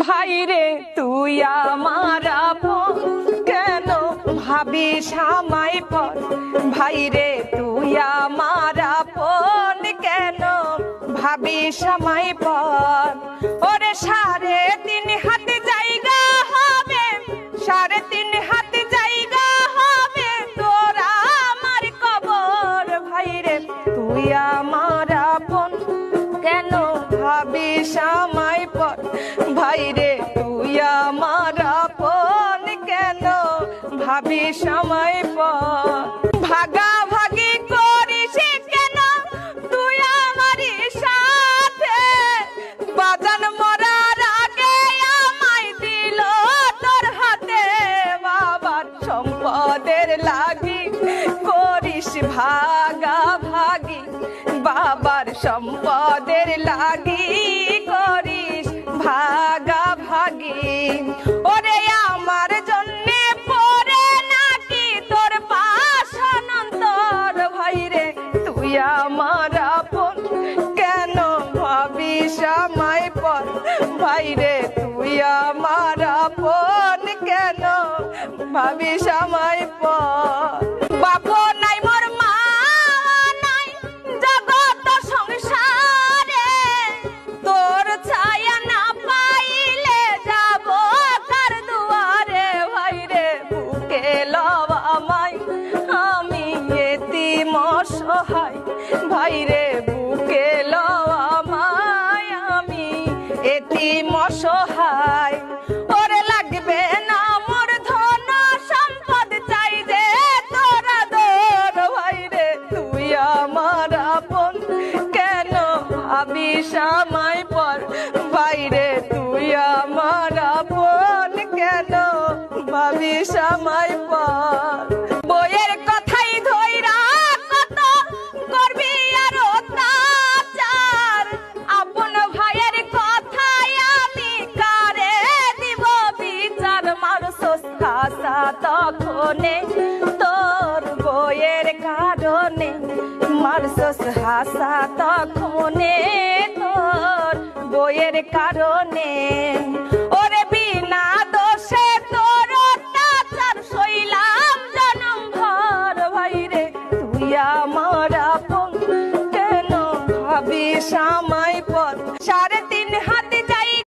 ভাইরে তুই আমার আপন, কেন ভাবিস আমায় পর? ভাইরে তুই আমার আপন, কেন ভাবিস আমায় পর? ওরে 3.5 হাত জায়গা হবে, 3.5 হাত জায়গা হবে তোরা আমার কবর। ভাইরে তুই আমার আপন, কেন ভাবিস আমায় পর? ভাইরে তুই আমার আপন, কেন ভাবিস আমায় পর? ভাগাভাগি করিস কেন তুই আমারই সাথে? বাজান মরার আগে আমায় দিল তোর হাতে। বাবার সম্পদের লাগি করিস ভাগাভাগি, বাবার সম্পদের লাগি করিস ভাগাভাগি। ওরে আমার জন্যে পড়ে নাকি তোর পাষাণ অন্তর? ভাইরে তুই আমার আপন, কেন ভাবিস আমায় পর? ভাইরে তুই আমার আপন, কেন ভাবিস আমায় পর? বাপ নাই মোর মা নাই জগৎ সংসারে, তোর ছায়া না পাইলে যাব কার দুয়ারে? ভাইরে বুকে লও আমায়, আমি এতিম অসহায়। ভাইরে বুকে লও আমায়, আমি এতিম অসহায়। ওরে লাগবে না মোর ধন সম্পদ, চাই যে তোরা দর। ভাইরে তুই আমার আপন, কেন ভাবিস আমায় পর? ভাইরে তুই আমার আপন, কেন ভাবিস আমায় পর? বইয়ের কথাই ধইরা কত করবি আর অত্যাচার, আপন ভাইয়ের কথাই আমি কারে দিব বিচার? মারছস খাসা তখনে তোর বইয়ের কারণে, মারছস হাসা তখনে তোর বইয়ের কারণে। ওরে বিনা